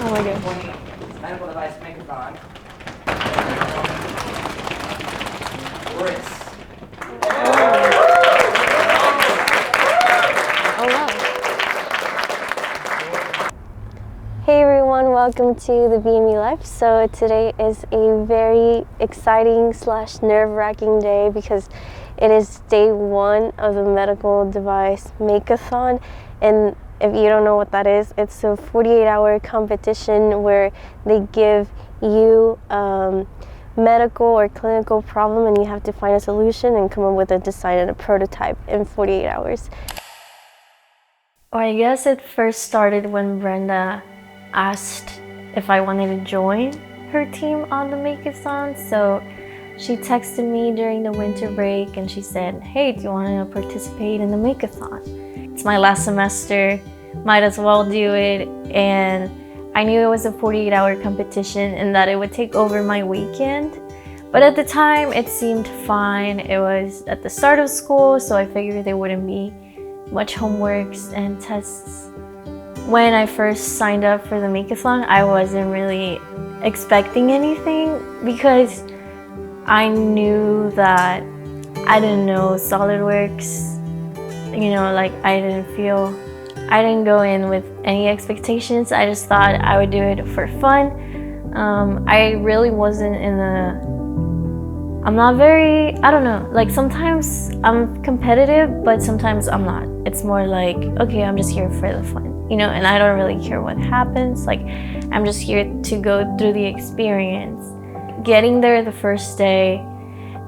Oh my god. 20 medical device makeathon. Chris. Oh wow. Hey everyone, welcome to the BME Life. So today is a very exciting / nerve-wracking day because it is day 1 of the medical device makeathon. And if you don't know what that is, it's a 48-hour competition where they give you medical or clinical problem and you have to find a solution and come up with a design and a prototype in 48 hours. Or I guess it first started when Brenda asked if I wanted to join her team on the Makeathon. So she texted me during the winter break and she said, hey, do you want to participate in the Makeathon? It's my last semester, might as well do it. And I knew it was a 48-hour competition and that it would take over my weekend. But at the time, it seemed fine. It was at the start of school, so I figured there wouldn't be much homeworks and tests. When I first signed up for the Makeathon, I wasn't really expecting anything because I knew that I didn't know SolidWorks. You know, like I didn't go in with any expectations. I just thought I would do it for fun. I really wasn't I'm not very, I don't know, like sometimes I'm competitive, but sometimes I'm not. It's more like, okay, I'm just here for the fun, you know, and I don't really care what happens. Like, I'm just here to go through the experience. Getting there the first day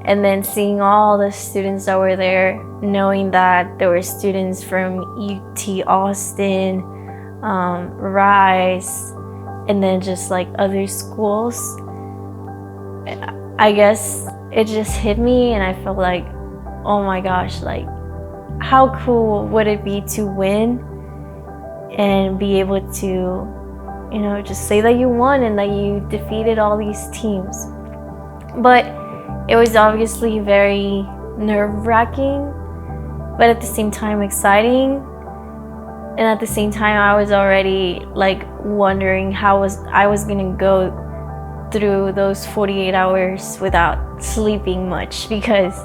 and then seeing all the students that were there, knowing that there were students from UT Austin, Rice, and then just like other schools. I guess it just hit me and I felt like, oh my gosh, like how cool would it be to win and be able to, you know, just say that you won and that you defeated all these teams. But it was obviously very nerve-wracking, but at the same time exciting. And at the same time, I was already like wondering how I was gonna go through those 48 hours without sleeping much, because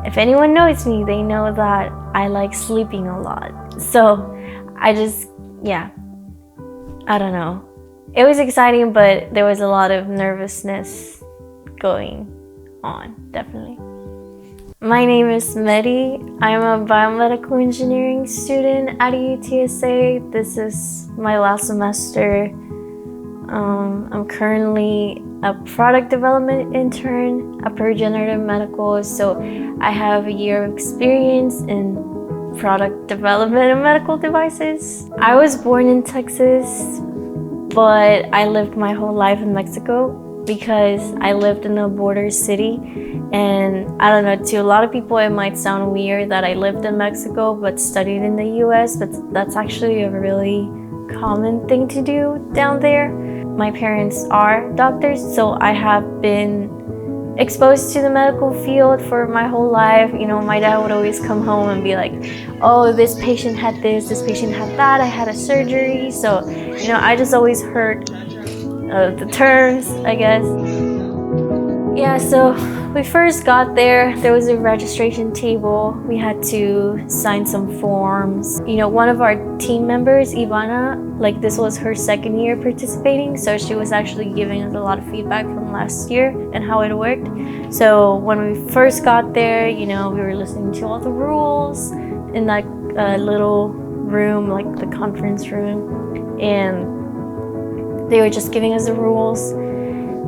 if anyone knows me, they know that I like sleeping a lot. So I just, yeah, I don't know. It was exciting, but there was a lot of nervousness going on, definitely. My name is Mehdi. I'm a biomedical engineering student at UTSA. This is my last semester. I'm currently a product development intern at Regenerative Medical, so I have a year of experience in product development of medical devices. I was born in Texas, but I lived my whole life in Mexico because I lived in a border city. And I don't know, to a lot of people it might sound weird that I lived in Mexico but studied in the US, but that's actually a really common thing to do down there. My parents are doctors, so I have been exposed to the medical field for my whole life. You know, my dad would always come home and be like, oh, this patient had this patient had that, I had a surgery. So, you know, I just always heard the terms, I guess. Yeah, so we first got there was a registration table. We had to sign some forms. You know, one of our team members, Ivana, like this was her second year participating, so she was actually giving us a lot of feedback from last year and how it worked. So when we first got there, you know, we were listening to all the rules in that little room, like the conference room, and they were just giving us the rules.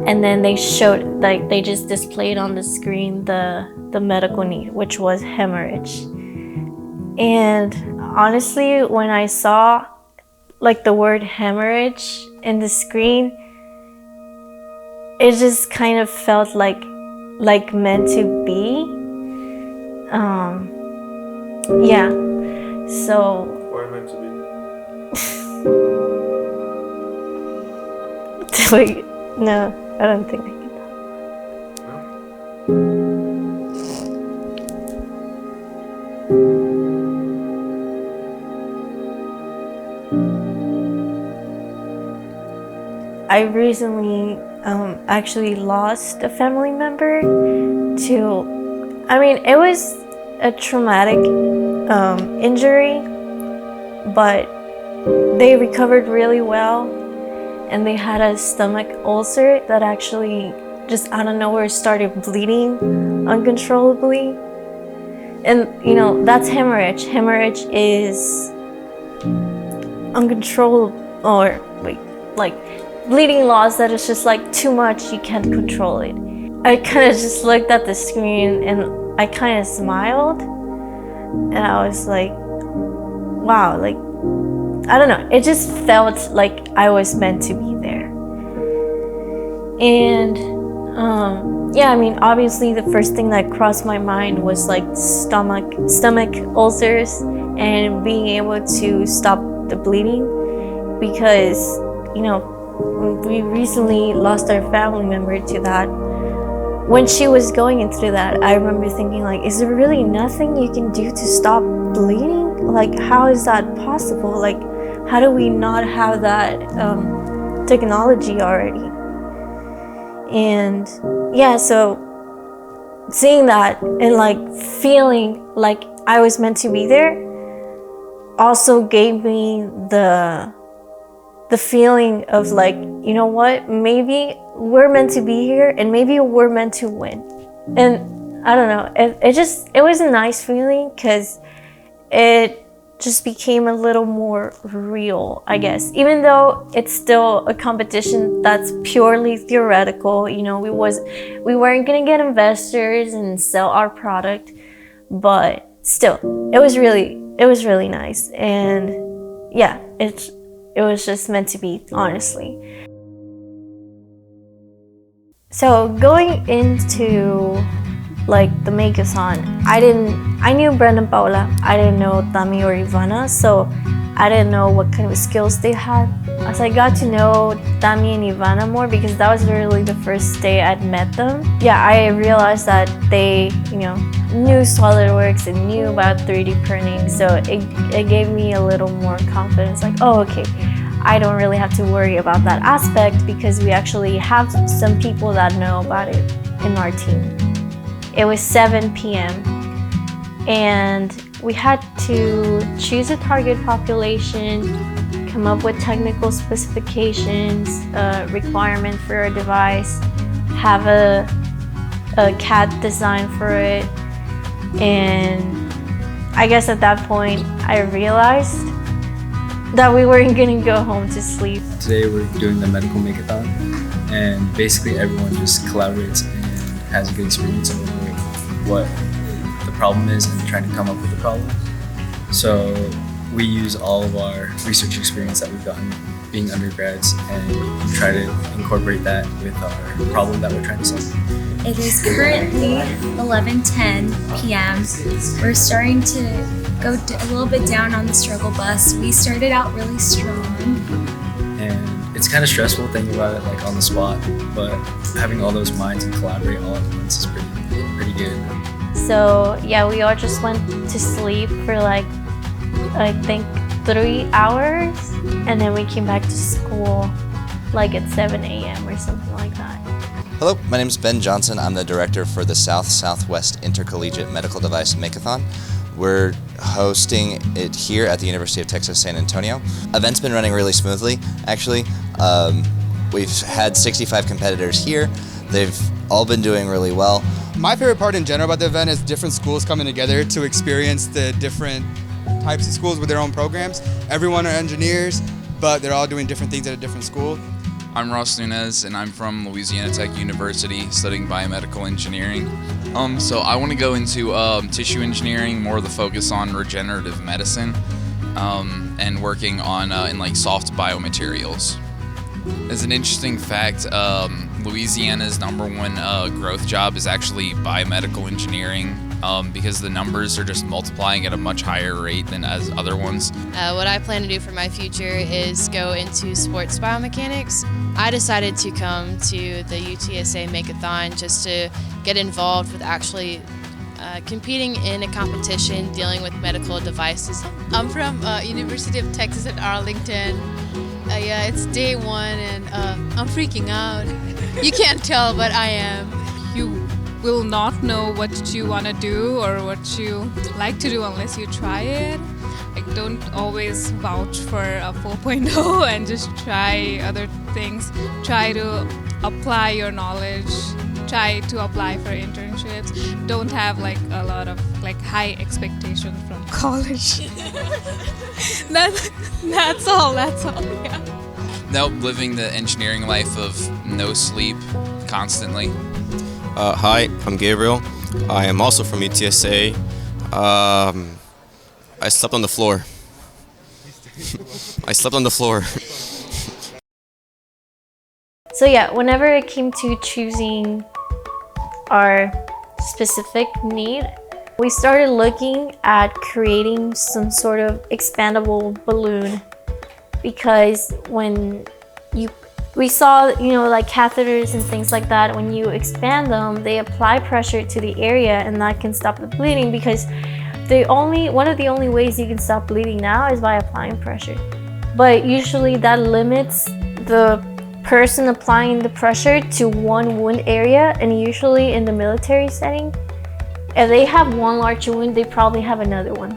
And then they showed, like they just displayed on the screen the medical need, which was hemorrhage. And honestly, when I saw like the word hemorrhage in the screen, it just kind of felt like meant to be. Yeah. So. Why meant to be? Wait, no. I don't think I can talk. I recently actually lost a family member to, I mean, it was a traumatic injury, but they recovered really well, and they had a stomach ulcer that actually just out of nowhere started bleeding uncontrollably. And that's hemorrhage. Hemorrhage is uncontrollable, or like bleeding loss that is just like too much, you can't control it. I kind of just looked at the screen and I kind of smiled, and I was like, wow, like, I don't know, it just felt like I was meant to be there. And yeah, I mean, obviously the first thing that crossed my mind was like stomach ulcers and being able to stop the bleeding, because we recently lost our family member to that. When she was going through that, I remember thinking, like, is there really nothing you can do to stop bleeding? Like, how is that possible? Like, how do we not have that technology already? And yeah, so seeing that and like feeling like I was meant to be there also gave me the feeling of like, you know what, maybe we're meant to be here and maybe we're meant to win. And I don't know, it was a nice feeling, because it just became a little more real, I guess. Even though it's still a competition that's purely theoretical, we weren't gonna get investors and sell our product, but still, it was really nice. And yeah, it was just meant to be, honestly. So going into like the Makeathon, I knew Brenda and Paula. I didn't know Tami or Ivana, so I didn't know what kind of skills they had. As I got to know Tami and Ivana more, because that was really the first day I'd met them, yeah, I realized that they, knew SolidWorks and knew about 3D printing, so it gave me a little more confidence, like, oh, okay, I don't really have to worry about that aspect, because we actually have some people that know about it in our team. It was 7 p.m. and we had to choose a target population, come up with technical specifications, requirement for our device, have a CAD design for it. And I guess at that point I realized that we weren't gonna go home to sleep. Today we're doing the medical Makeathon, and basically everyone just collaborates and has a good experience of what the problem is and trying to come up with the problem. So we use all of our research experience that we've gotten being undergrads and try to incorporate that with our problem that we're trying to solve. It is currently 11:10 p.m. We're starting to go a little bit down on the struggle bus. We started out really strong. And it's kind of stressful thinking about it like on the spot, but having all those minds and collaborate all at once is pretty good. So yeah, we all just went to sleep for like, I think 3 hours, and then we came back to school like at 7 a.m. or something like that. Hello, my name is Ben Johnson. I'm the director for the South-Southwest Intercollegiate Medical Device Makeathon. We're hosting it here at the University of Texas San Antonio. Event's been running really smoothly, actually. We've had 65 competitors here. They've all been doing really well. My favorite part in general about the event is different schools coming together to experience the different types of schools with their own programs. Everyone are engineers, but they're all doing different things at a different school. I'm Ross Nunez, and I'm from Louisiana Tech University studying biomedical engineering. So I want to go into tissue engineering, more of the focus on regenerative medicine, and working on in like soft biomaterials. As an interesting fact, Louisiana's #1 growth job is actually biomedical engineering, because the numbers are just multiplying at a much higher rate than as other ones. What I plan to do for my future is go into sports biomechanics. I decided to come to the UTSA Makeathon just to get involved with actually competing in a competition dealing with medical devices. I'm from University of Texas at Arlington. Yeah, it's day one, and I'm freaking out. You can't tell, but I am. You will not know what you want to do or what you like to do unless you try it. Like, don't always vouch for a 4.0 and just try other things. Try to apply your knowledge. Try to apply for internships. Don't have like a lot of like high expectations from college. That's all. Yeah. Nope, living the engineering life of no sleep constantly. Hi, I'm Gabriel. I am also from UTSA. I slept on the floor. I slept on the floor. So yeah, whenever it came to choosing our specific need, we started looking at creating some sort of expandable balloon, because when we saw, like catheters and things like that, when you expand them, they apply pressure to the area and that can stop the bleeding, because one of the only ways you can stop bleeding now is by applying pressure. But usually that limits the person applying the pressure to one wound area, and usually in the military setting, if they have one large wound, they probably have another one.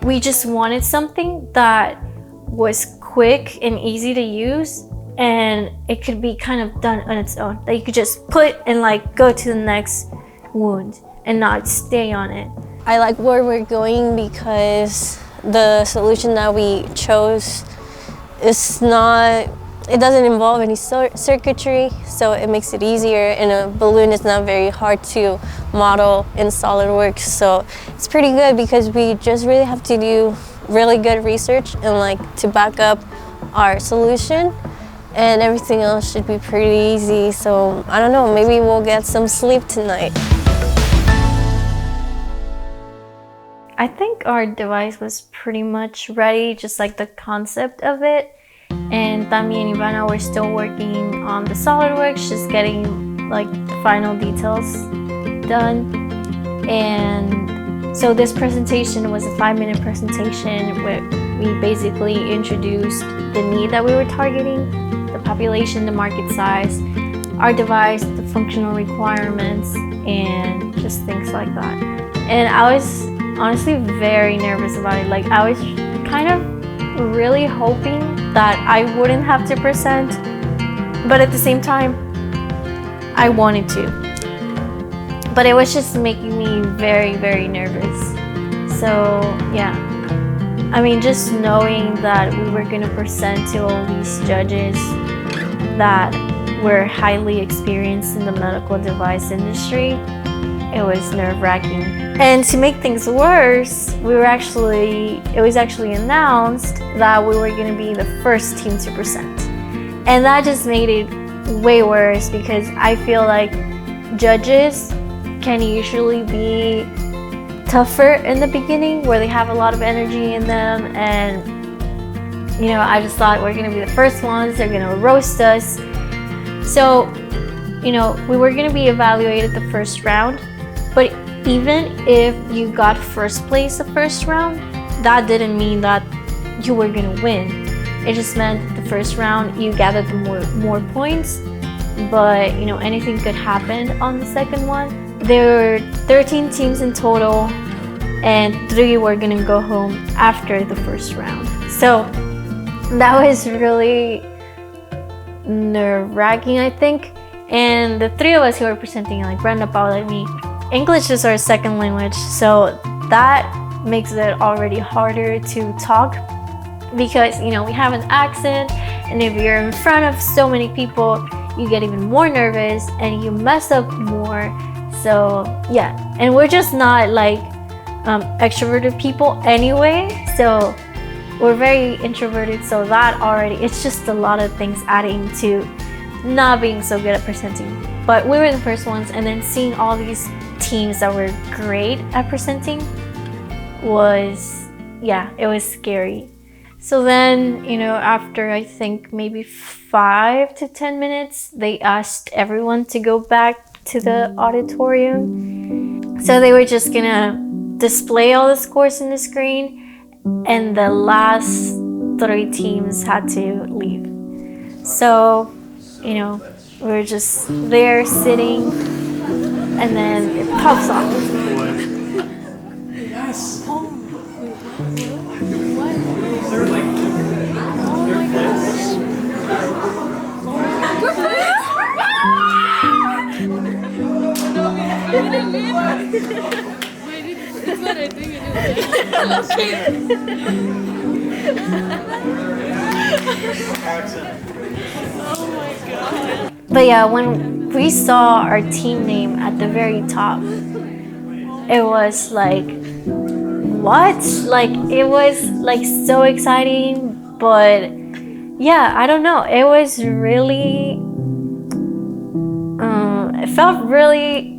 We just wanted something that was quick and easy to use, and it could be kind of done on its own. That you could just put and like go to the next wound and not stay on it. I like where we're going because the solution that we chose it doesn't involve any circuitry, so it makes it easier, and a balloon is not very hard to model in SolidWorks, so it's pretty good because we just really have to do really good research and like to back up our solution, and everything else should be pretty easy. So I don't know, maybe we'll get some sleep tonight. I think our device was pretty much ready, just like the concept of it. And Tami and Ivana were still working on the SolidWorks, just getting like the final details done. And so this presentation was a 5-minute presentation where we basically introduced the need that we were targeting, the population, the market size, our device, the functional requirements, and just things like that. And I was honestly very nervous about it. Like, I was kind of really hoping that I wouldn't have to present, but at the same time, I wanted to. But it was just making me very, very nervous. So yeah, I mean, just knowing that we were gonna present to all these judges that were highly experienced in the medical device industry, it was nerve-wracking. And to make things worse, it was actually announced that we were gonna be the first team to present. And that just made it way worse, because I feel like judges can usually be tougher in the beginning, where they have a lot of energy in them, and I just thought we're gonna be the first ones, they're gonna roast us. So, we were gonna be evaluated the first round, but even if you got first place the first round, that didn't mean that you were gonna win. It just meant the first round you gathered more points, but anything could happen on the second one. There were 13 teams in total, and 3 were gonna go home after the first round. So that was really nerve-wracking, I think. And the 3 of us who were presenting, like Brenda, Paula, and me, English is our second language, so that makes it already harder to talk, because we have an accent, and if you're in front of so many people, you get even more nervous and you mess up more. So yeah, and we're just not like extroverted people anyway, so we're very introverted, so that already, it's just a lot of things adding to not being so good at presenting. But we were the first ones, and then seeing all these teams that were great at presenting it was scary. So then, after I think maybe 5 to 10 minutes, they asked everyone to go back to the auditorium. So they were just gonna display all the scores on the screen, and the last 3 teams had to leave. So you know, we're just there sitting, and then it pops off. But yeah, when we saw our team name at the very top, it was like, what? Like, it was like so exciting, but yeah, I don't know. It was really, it felt really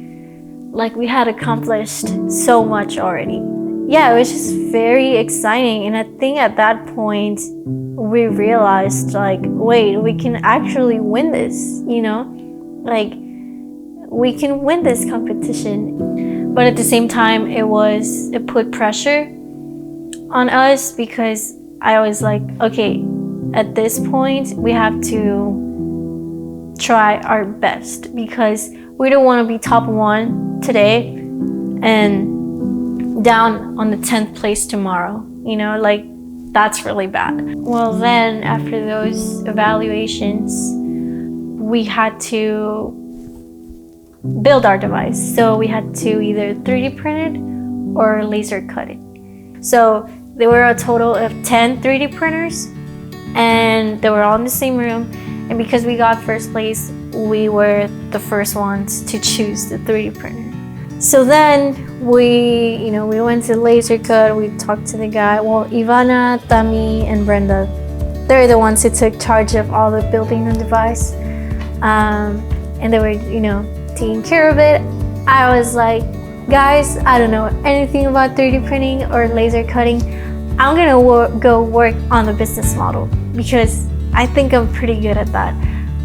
like we had accomplished so much already. Yeah, it was just very exciting. And I think at that point, we realized, like, wait, we can actually win this, you know? Like, we can win this competition. But at the same time, it put pressure on us, because I was like, okay, at this point, we have to try our best, because we don't want to be top 1 today and down on the 10th place tomorrow, you know, like, that's really bad. Well, then after those evaluations, we had to build our device. So we had to either 3D print it or laser cut it. So there were a total of 10 3D printers, and they were all in the same room. And because we got first place, we were the first ones to choose the 3D printer. So then we went to laser cut. We talked to the guy. Well, Ivana, Tami, and Brenda, they're the ones who took charge of all the building the device. And they were, taking care of it. I was like, guys, I don't know anything about 3D printing or laser cutting. I'm gonna go work on the business model, because I think I'm pretty good at that.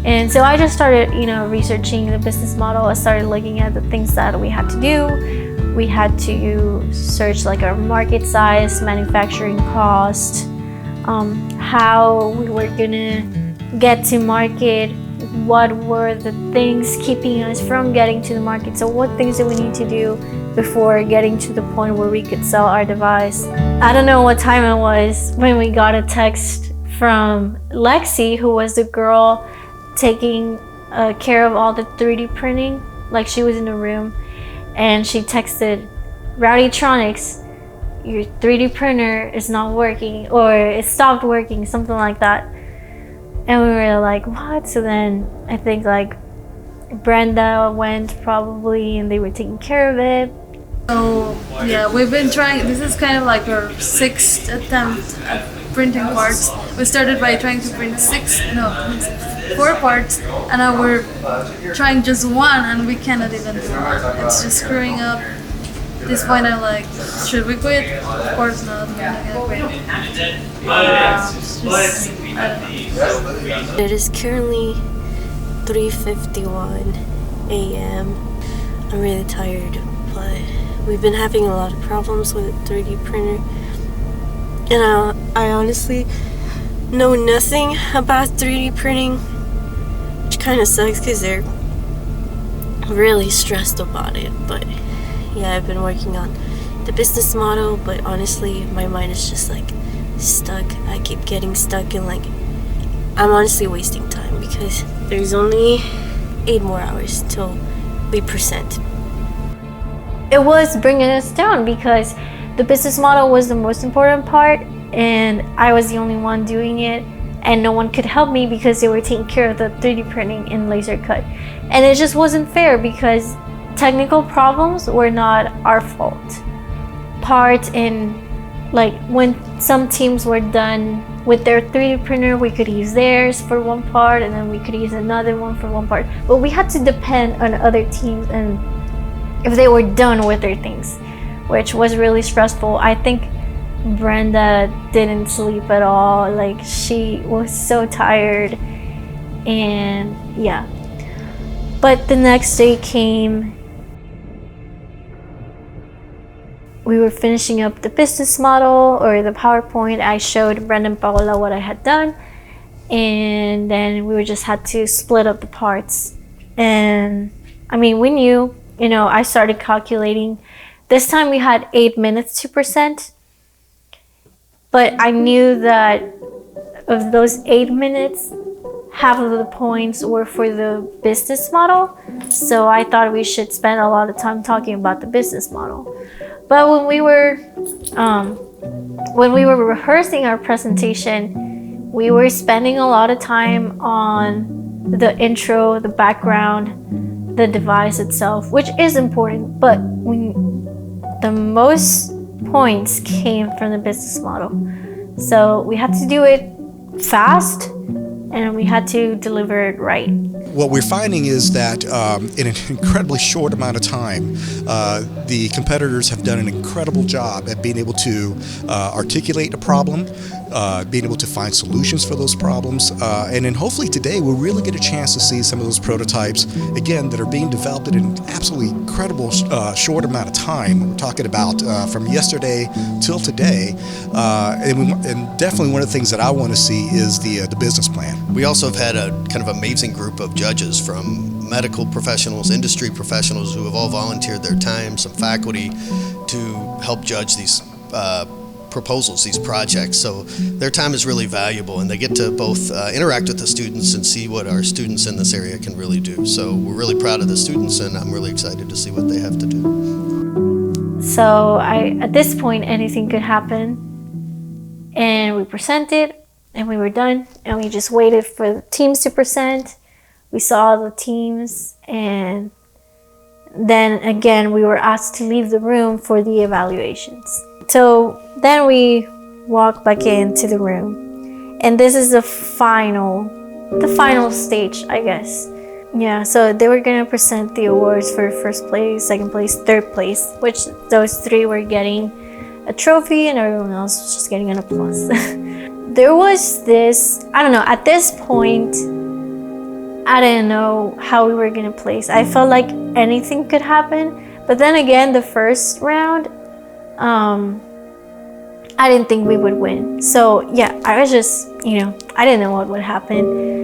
And so I just started, researching the business model. I started looking at the things that we had to do. We had to search like our market size, manufacturing cost, how we were gonna get to market, what were the things keeping us from getting to the market. So what things do we need to do before getting to the point where we could sell our device? I don't know what time it was when we got a text from Lexi, who was the girl taking care of all the 3D printing. Like, she was in the room, and she texted, Rowdytronics, your 3D printer is not working, or it stopped working, something like that. And we were like, what? So then I think like Brenda went probably, and they were taking care of it. So yeah, we've been trying, this is kind of like our 6th attempt at printing parts. We started by trying to print 4 parts, and now we're trying just 1, and we cannot even do it. It's just screwing up. At this point I'm like, should we quit? Of course not, we're not gonna quit. I don't know. It is currently 3:51 a.m. I'm really tired, but we've been having a lot of problems with the 3D printer. And I honestly know nothing about 3D printing, which kind of sucks because they're really stressed about it. But yeah, I've been working on the business model, but honestly, my mind is just like stuck. I keep getting stuck, and like, I'm honestly wasting time because there's only 8 more hours till we present. It was bringing us down because the business model was the most important part, and I was the only one doing it, and no one could help me because they were taking care of the 3D printing and laser cut. And it just wasn't fair because technical problems were not our fault. Part in, like, when some teams were done with their 3D printer, we could use theirs for one part, and then we could use another one for one part. But we had to depend on other teams and if they were done with their things, which was really stressful. I think Brenda didn't sleep at all. Like, she was so tired, and yeah. But the next day came. We were finishing up the business model or the PowerPoint. I showed Brenda and Paola what I had done, and then we just had to split up the parts. And I mean, we knew, you know, I started calculating. This time we had 8 minutes to present, but I knew that of those 8 minutes, half of the points were for the business model. So I thought we should spend a lot of time talking about the business model. But when we were rehearsing our presentation, we were spending a lot of time on the intro, the background, the device itself, which is important, but the most points came from the business model. So we had to do it fast, and we had to deliver it right. What we're finding is that in an incredibly short amount of time, the competitors have done an incredible job at being able to articulate a problem, being able to find solutions for those problems, and then hopefully today we'll really get a chance to see some of those prototypes, again, that are being developed in an absolutely incredible short amount of time. We're talking about from yesterday till today, and definitely one of the things that I want to see is the business plan. We also have had a kind of amazing group of judges from medical professionals, industry professionals who have all volunteered their time, some faculty, to help judge these proposals, these projects. So their time is really valuable, and they get to both interact with the students and see what our students in this area can really do. So we're really proud of the students, and I'm really excited to see what they have to do. So at this point, anything could happen, and we presented, and we were done, and we just waited for the teams to present. We saw the teams, and then again, we were asked to leave the room for the evaluations. So then we walked back into the room, and this is the final stage, I guess. Yeah, so they were gonna present the awards for first place, second place, third place, which those three were getting a trophy and everyone else was just getting an applause. There was this, I don't know, at this point, I didn't know how we were gonna place. I felt like anything could happen, but then again, the first round, I didn't think we would win. So yeah, I was just, you know, I didn't know what would happen.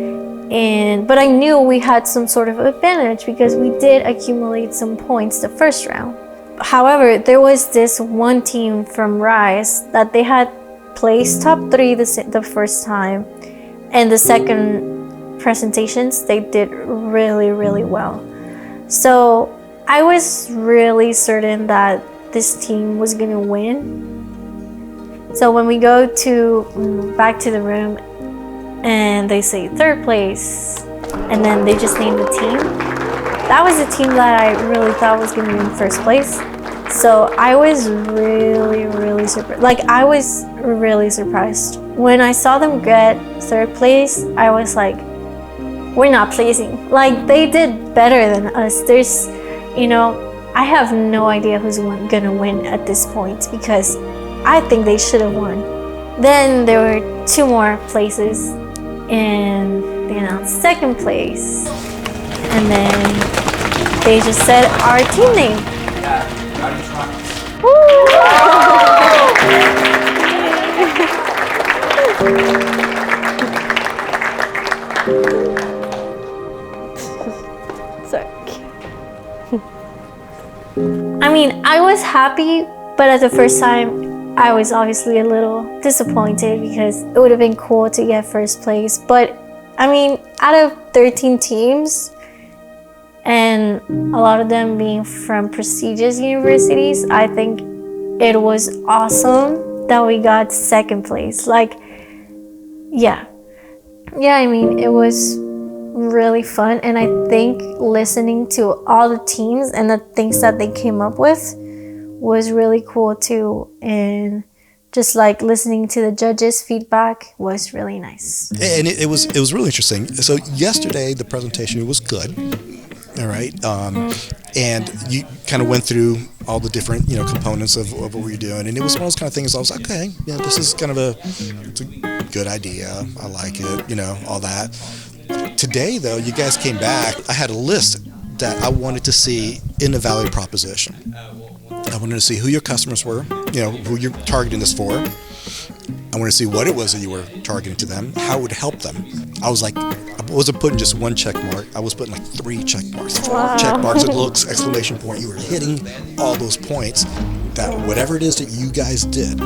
But I knew we had some sort of advantage because we did accumulate some points the first round. However, there was this one team from Rise that they had placed top 3 the first time, and the second presentations they did really, really well. So I was really certain that this team was gonna win. So when we go back to the room and they say third place, and then they just named the team, that was the team that I really thought was gonna be in first place. So I was really, really surprised. Like, I was really surprised. When I saw them get third place, I was like, we're not placing. Like, they did better than us. There's, you know, I have no idea who's gonna win at this point because I think they should have won. Then there were 2 more places and they announced second place. And then they just said our team name. Sorry. I mean, I was happy, but at the first time, I was obviously a little disappointed because it would have been cool to get first place. But I mean, out of 13 teams, and a lot of them being from prestigious universities, I think it was awesome that we got second place. Like, yeah, I mean, it was really fun, and I think listening to all the teams and the things that they came up with was really cool too, and just like listening to the judges' feedback was really nice. And it was really interesting. So yesterday the presentation was good. All right, and you kind of went through all the different, you know, components of what we were doing, and it was one of those kind of things I was like, okay, yeah, this is kind of it's a good idea, I like it, you know, all that. Today, though, you guys came back, I had a list that I wanted to see in the value proposition. I wanted to see who your customers were, you know, who you're targeting this for, I want to see what it was that you were targeting to them, how it would help them. I was like, I wasn't putting just one check mark. I was putting like 3 check marks, 4 check marks, a little exclamation point. You were hitting all those points. That whatever it is that you guys did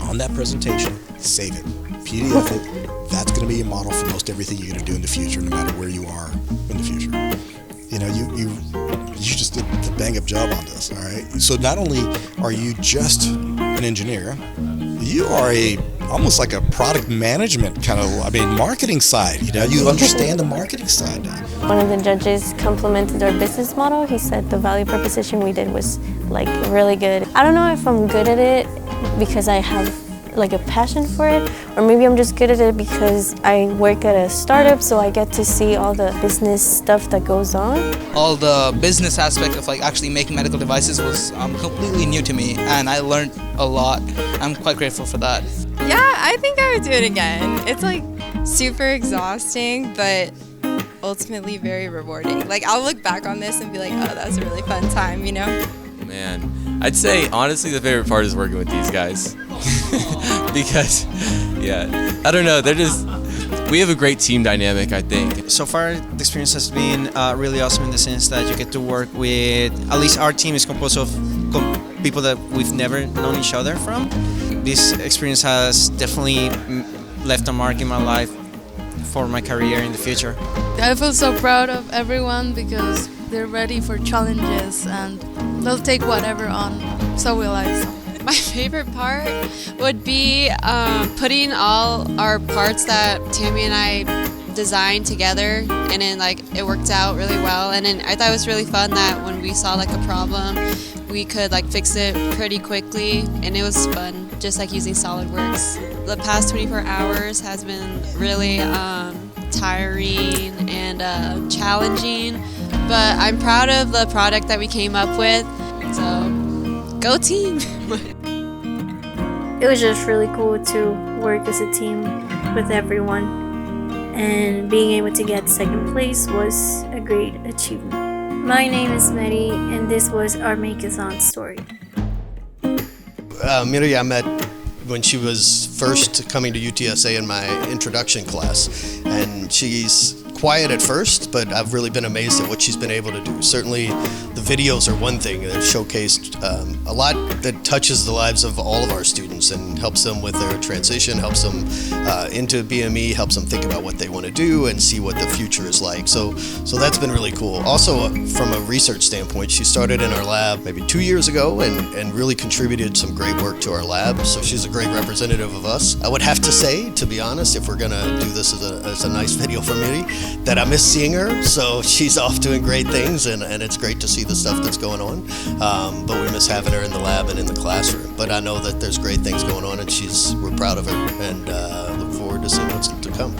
on that presentation, save it, PDF it. That's going to be a model for most everything you're going to do in the future, no matter where you are in the future. You know, you just did a bang-up job on this, all right? So not only are you just an engineer, you are almost like a product management kind of, marketing side. You know, you understand the marketing side now. One of the judges complimented our business model. He said the value proposition we did was like really good. I don't know if I'm good at it because I have like a passion for it, or maybe I'm just good at it because I work at a startup, so I get to see all the business stuff that goes on. All the business aspect of like actually making medical devices was completely new to me, and I learned a lot. I'm quite grateful for that. Yeah, I think I would do it again. It's like super exhausting, but ultimately very rewarding. Like I'll look back on this and be like, oh, that was a really fun time, you know? Man, I'd say honestly the favorite part is working with these guys. Because, yeah, I don't know, we have a great team dynamic, I think. So far, the experience has been really awesome in the sense that you get to work with, at least our team is composed of people that we've never known each other from. This experience has definitely left a mark in my life for my career in the future. I feel so proud of everyone because they're ready for challenges and they'll take whatever on. So will I. My favorite part would be putting all our parts that Tammy and I designed together, and then like it worked out really well. And then I thought it was really fun that when we saw like a problem, we could like fix it pretty quickly, and it was fun, just like using SolidWorks. The past 24 hours has been really tiring and challenging, but I'm proud of the product that we came up with. So go team! It was just really cool to work as a team with everyone, and being able to get second place was a great achievement. My name is Mary, and this was our Makeathon story. Miri I met when she was first coming to UTSA in my introduction class, and she's quiet at first, but I've really been amazed at what she's been able to do. Certainly the videos are one thing. They've showcased a lot that touches the lives of all of our students and helps them with their transition, helps them into BME, helps them think about what they want to do and see what the future is like. So that's been really cool. Also, from a research standpoint, she started in our lab maybe 2 years ago and really contributed some great work to our lab. So she's a great representative of us. I would have to say, to be honest, if we're going to do this as a nice video for Miri, that I miss seeing her. So she's off doing great things, and it's great to see the stuff that's going on. But we miss having her in the lab and in the classroom. But I know that there's great things going on, and we're proud of her, and look forward to seeing what's to come.